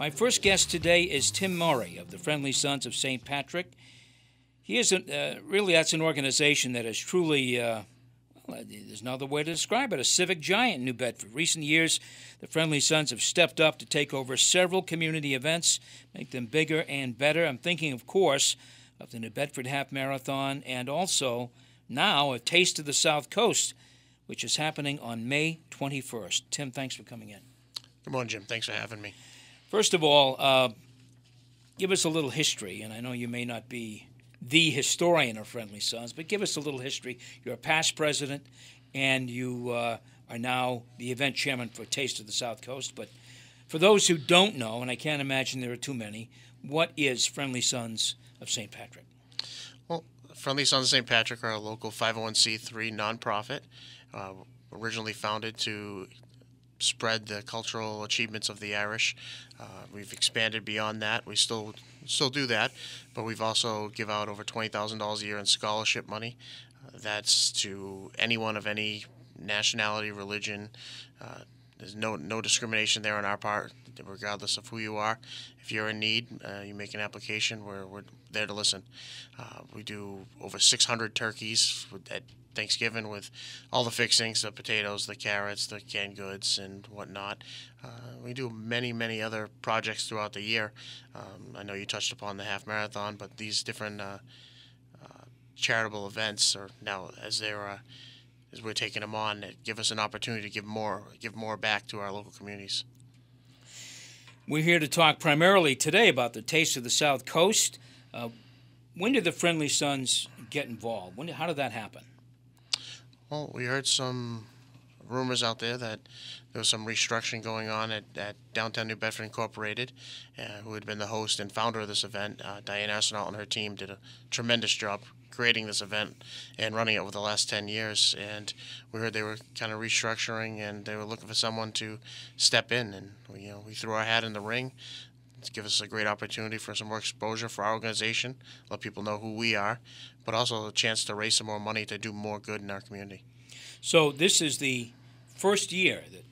My first guest today is Tim Murray of the Friendly Sons of St. Patrick. He is really, that's an organization that is truly, there's no other way to describe it, a civic giant in New Bedford. Recent years, the Friendly Sons have stepped up to take over several community events, make them bigger and better. I'm thinking, of course, of the New Bedford Half Marathon and also now a Taste of the Southcoast, which is happening on May 21st. Tim, thanks for coming in. Good morning, Jim. Thanks for having me. First of all, give us a little history, and I know you may not be the historian of Friendly Sons, but give us a little history. You're a past president, and you are now the event chairman for Taste of the Southcoast. But for those who don't know, and I can't imagine there are too many, what is Friendly Sons of St. Patrick? Well, Friendly Sons of St. Patrick are a local 501c3 nonprofit, originally founded to spread the cultural achievements of the Irish. We've expanded beyond that. We still do that, but we've also give out over $20,000 a year in scholarship money. That's to anyone of any nationality, religion. There's no discrimination there on our part, regardless of who you are. If you're in need, you make an application. We're there to listen. We do over 600 turkeys at Thanksgiving with all the fixings, the potatoes, the carrots, the canned goods, and whatnot. We do many other projects throughout the year. I know you touched upon the half marathon, but these different charitable events are now, as we're taking them on, that give us an opportunity to give more back to our local communities. We're here to talk primarily today about the Taste of the Southcoast. When did the Friendly Sons get involved? How did that happen? Well, we heard some rumors out there that there was some restructuring going on at Downtown New Bedford Incorporated, who had been the host and founder of this event. Diane Arsenault and her team did a tremendous job creating this event and running it over the last 10 years. And we heard they were kind of restructuring and they were looking for someone to step in. And we threw our hat in the ring to give us a great opportunity for some more exposure for our organization, let people know who we are, but also a chance to raise some more money to do more good in our community. So this is the first year that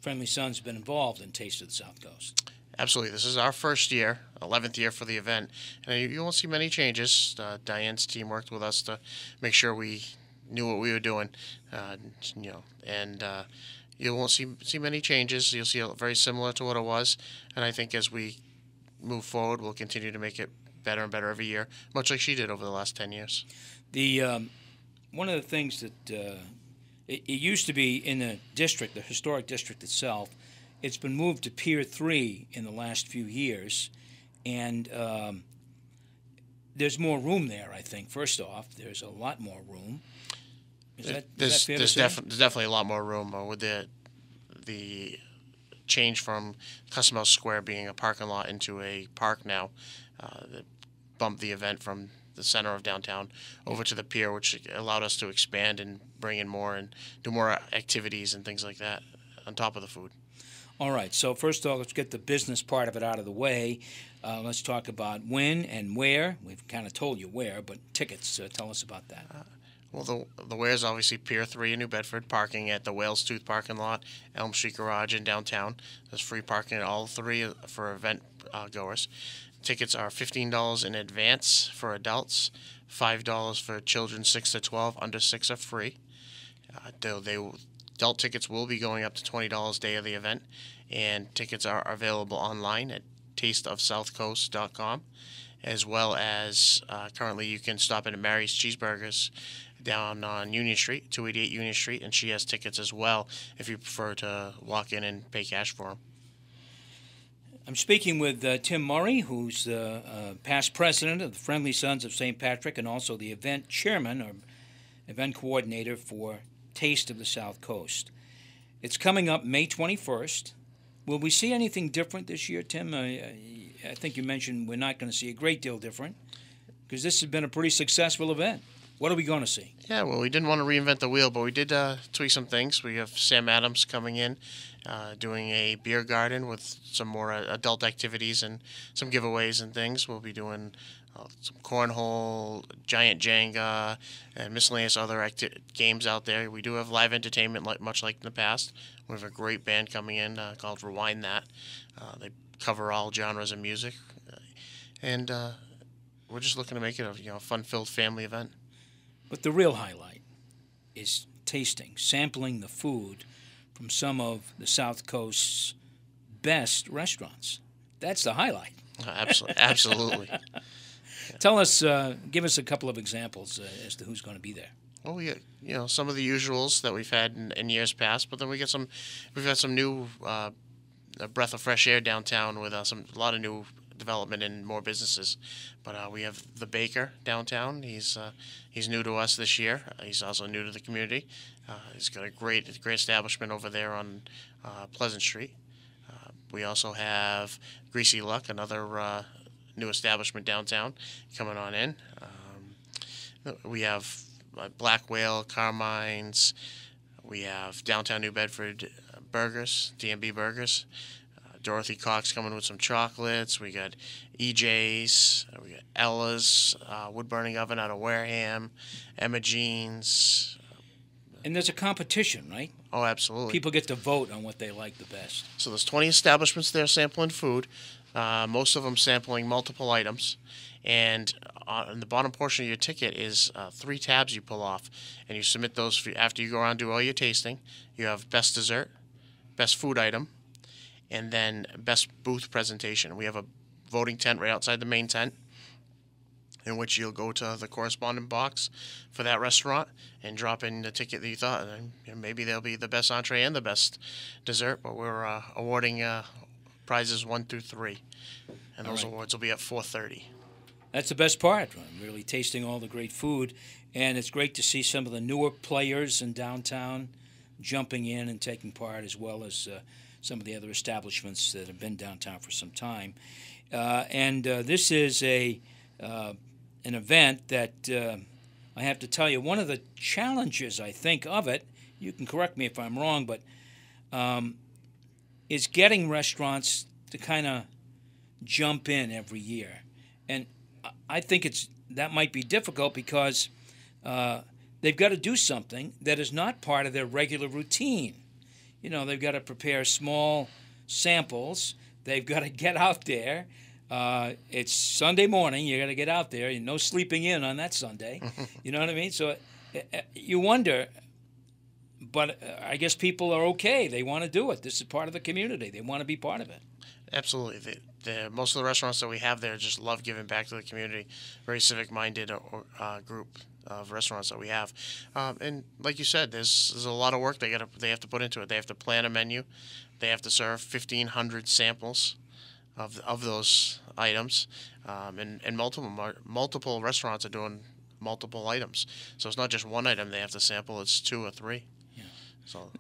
Friendly Sons have been involved in Taste of the Southcoast. Absolutely. This is our first year, 11th year for the event, and you won't see many changes. Diane's team worked with us to make sure we knew what we were doing, and you won't see many changes. You'll see it very similar to what it was, and I think as we move forward, we'll continue to make it better and better every year, much like she did over the last 10 years. One of the things that it used to be in the district, the historic district itself, it's been moved to Pier 3 in the last few years, and there's more room there, I think. First off, there's a lot more room. Is that fair to say? There's definitely a lot more room with the change from Custom House Square being a parking lot into a park now. That bumped the event from the center of downtown over to the pier, which allowed us to expand and bring in more and do more activities and things like that on top of the food. All right, so first of all, let's get the business part of it out of the way. Let's talk about when and where. We've kind of told you where, but tickets, tell us about that. Well, the where is obviously Pier 3 in New Bedford, parking at the Whale's Tooth parking lot, Elm Street Garage in downtown. There's free parking at all three for event goers. Tickets are $15 in advance for adults, $5 for children 6 to 12, under 6 are free. Adult tickets will be going up to $20 day of the event, and tickets are available online at tasteofsouthcoast.com, as well as currently you can stop in at Mary's Cheeseburgers down on Union Street, 288 Union Street, and she has tickets as well if you prefer to walk in and pay cash for them. I'm speaking with Tim Murray, who's past president of the Friendly Sons of St. Patrick and also the event chairman or event coordinator for Taste of the Southcoast. It's coming up May 21st. Will we see anything different this year, Tim? I think you mentioned we're not going to see a great deal different because this has been a pretty successful event. What are we going to see? Yeah, well, we didn't want to reinvent the wheel, but we did tweak some things. We have Sam Adams coming in, doing a beer garden with some more adult activities and some giveaways and things. We'll be doing some cornhole, giant Jenga, and miscellaneous other games out there. We do have live entertainment, much like in the past. We have a great band coming in called Rewind That. They cover all genres of music, and we're just looking to make it a fun-filled family event. But the real highlight is tasting, sampling the food from some of the South Coast's best restaurants. That's the highlight. Absolutely, absolutely. Tell us, give us a couple of examples as to who's going to be there. Well, we get, some of the usuals that we've had in years past, but then we've got some new a breath of fresh air downtown with a lot of new development and more businesses. But we have the baker downtown. He's new to us this year. He's also new to the community. He's got a great establishment over there on Pleasant Street. We also have Greasy Luck, another new establishment downtown, coming on in. We have Black Whale, Carmine's. We have Downtown New Bedford Burgers, D&B Burgers. Dorothy Cox coming with some chocolates. We got EJ's. We got Ella's wood burning oven out of Wareham. Emma Jean's. And there's a competition, right? Oh, absolutely. People get to vote on what they like the best. So there's 20 establishments there sampling food, most of them sampling multiple items. And on the bottom portion of your ticket is 3 tabs you pull off, and you submit those after you go around and do all your tasting. You have best dessert, best food item, and then best booth presentation. We have a voting tent right outside the main tent, in which you'll go to the correspondent box for that restaurant and drop in the ticket that you thought. And maybe they'll be the best entree and the best dessert, but we're awarding prizes 1 through 3, and those awards will be at 4:30. That's the best part, really tasting all the great food. And it's great to see some of the newer players in downtown jumping in and taking part, as well as some of the other establishments that have been downtown for some time. This is an event that I have to tell you, one of the challenges, I think, of it, you can correct me if I'm wrong, but is getting restaurants to kind of jump in every year. And I think that might be difficult because they've got to do something that is not part of their regular routine. They've got to prepare small samples. They've got to get out there. It's Sunday morning. You got to get out there. No sleeping in on that Sunday. You know what I mean? So you wonder, but I guess people are okay. They want to do it. This is part of the community. They want to be part of it. Absolutely. Most of the restaurants that we have there just love giving back to the community. Very civic-minded group of restaurants that we have. And like you said, there's a lot of work they have to put into it. They have to plan a menu. They have to serve 1,500 samples of those items. And multiple restaurants are doing multiple items. So it's not just one item they have to sample. It's 2 or 3. Yeah. So.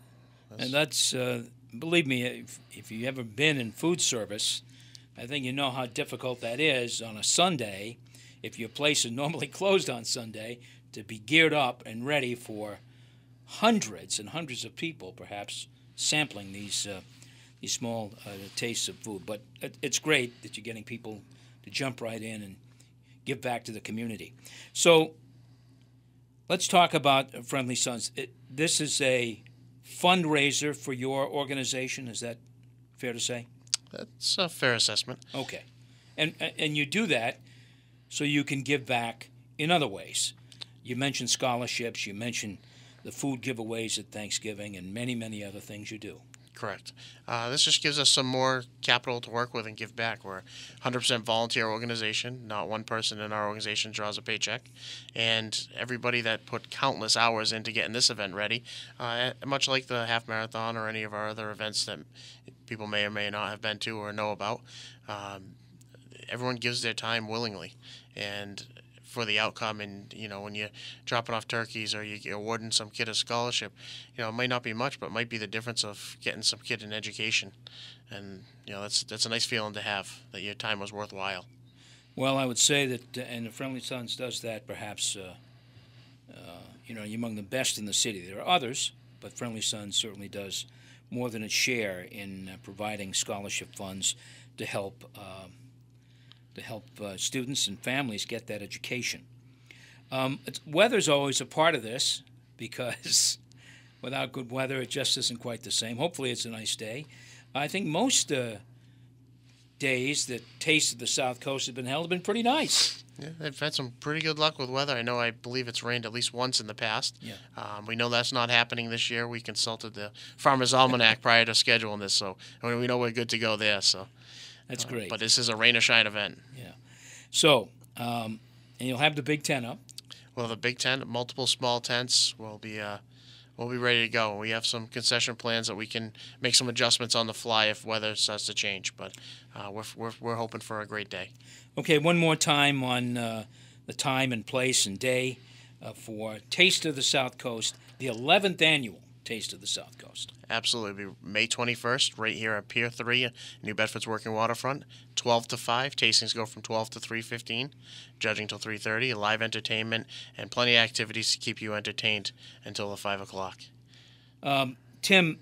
That's believe me, if you've ever been in food service, I think you know how difficult that is on a Sunday, if your place is normally closed on Sunday, to be geared up and ready for hundreds and hundreds of people, perhaps, sampling these small tastes of food. But it's great that you're getting people to jump right in and give back to the community. So let's talk about Friendly Sons. This is a fundraiser for your organization. Is that fair to say? That's a fair assessment. Okay. And you do that so you can give back in other ways. You mentioned scholarships, you mentioned the food giveaways at Thanksgiving, and many, many other things you do. Correct. This just gives us some more capital to work with and give back. We're a 100% volunteer organization. Not one person in our organization draws a paycheck. And everybody that put countless hours into getting this event ready, much like the half marathon or any of our other events that people may or may not have been to or know about, everyone gives their time willingly. And for the outcome, and when you're dropping off turkeys or you're awarding some kid a scholarship, it might not be much, but it might be the difference of getting some kid an education, and that's a nice feeling to have, that your time was worthwhile. Well, I would say that, and the Friendly Sons does that perhaps, you're among the best in the city. There are others, but Friendly Sons certainly does more than its share in providing scholarship funds to help students and families get that education. Weather's always a part of this, because without good weather, it just isn't quite the same. Hopefully it's a nice day. I think most days that Taste of the South Coast has been held have been pretty nice. Yeah, they've had some pretty good luck with weather. I believe it's rained at least once in the past. Yeah. We know that's not happening this year. We consulted the Farmer's Almanac prior to scheduling this, so we know we're good to go there. So that's great. But this is a rain or shine event. Yeah. So, and you'll have the Big Tent up. Well, the Big Tent, multiple small tents will be ready to go. We have some concession plans that we can make some adjustments on the fly if weather starts to change. But we're hoping for a great day. Okay, one more time on the time and place and day for Taste of the South Coast, the 11th annual Taste of the South Coast. Absolutely. It'll be May 21st, right here at Pier 3, New Bedford's Working Waterfront, 12 to 5. Tastings go from 12 to 3:15, judging till 3:30, live entertainment, and plenty of activities to keep you entertained until the 5 o'clock. Tim,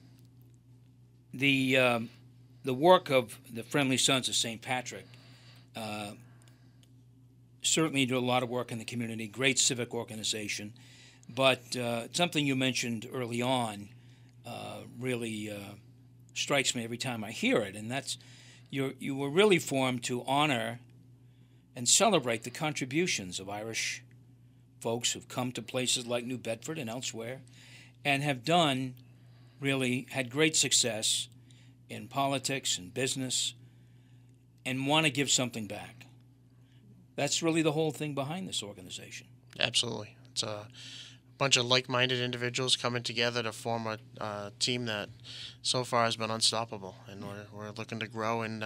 the work of the Friendly Sons of St. Patrick certainly do a lot of work in the community, great civic organization, but something you mentioned early on really strikes me every time I hear it, and that's you were really formed to honor and celebrate the contributions of Irish folks who've come to places like New Bedford and elsewhere and have had great success in politics and business and want to give something back. That's really the whole thing behind this organization. Absolutely. It's a bunch of like-minded individuals coming together to form a team that so far has been unstoppable. And we're looking to grow and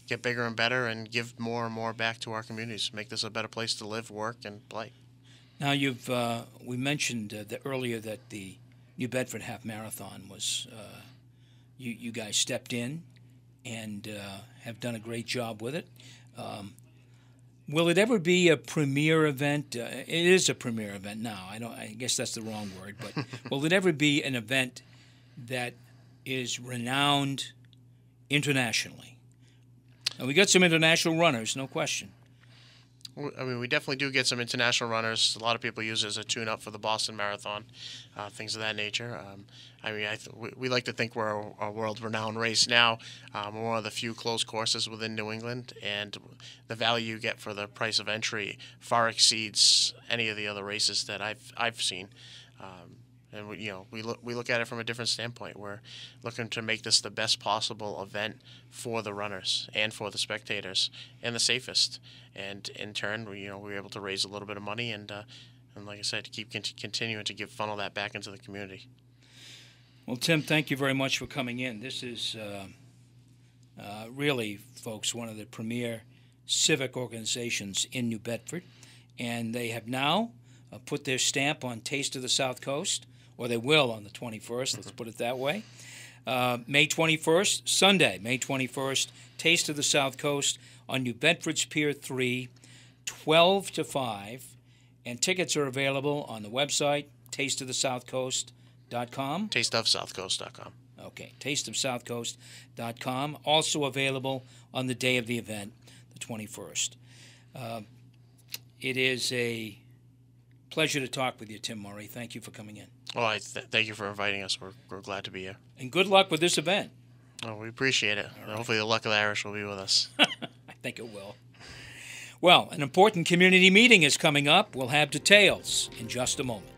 get bigger and better and give more and more back to our communities, make this a better place to live, work, and play. Now, we mentioned earlier that the New Bedford Half Marathon was, you guys stepped in and have done a great job with it. Will it ever be a premier event? It is a premier event now. I guess that's the wrong word, but will it ever be an event that is renowned internationally? And we got some international runners, no question. I mean, we definitely do get some international runners. A lot of people use it as a tune-up for the Boston Marathon, things of that nature. We like to think we're a world-renowned race now. We're one of the few closed courses within New England, and the value you get for the price of entry far exceeds any of the other races that I've seen. And we look at it from a different standpoint. We're looking to make this the best possible event for the runners and for the spectators, and the safest. And in turn, we're able to raise a little bit of money and like I said, to keep continuing to funnel that back into the community. Well, Tim, thank you very much for coming in. This is really, folks, one of the premier civic organizations in New Bedford, and they have now put their stamp on Taste of the South Coast, or they will on the 21st, let's put it that way. May 21st, Sunday, May 21st, Taste of the South Coast on New Bedford's Pier 3, 12 to 5, and tickets are available on the website, tasteofthesouthcoast.com. Tasteofsouthcoast.com. Okay, tasteofsouthcoast.com. Also available on the day of the event, the 21st. It is a pleasure to talk with you, Tim Murray. Thank you for coming in. Well, thank you for inviting us. We're glad to be here. And good luck with this event. Oh, we appreciate it. Right. Hopefully the luck of the Irish will be with us. I think it will. Well, an important community meeting is coming up. We'll have details in just a moment.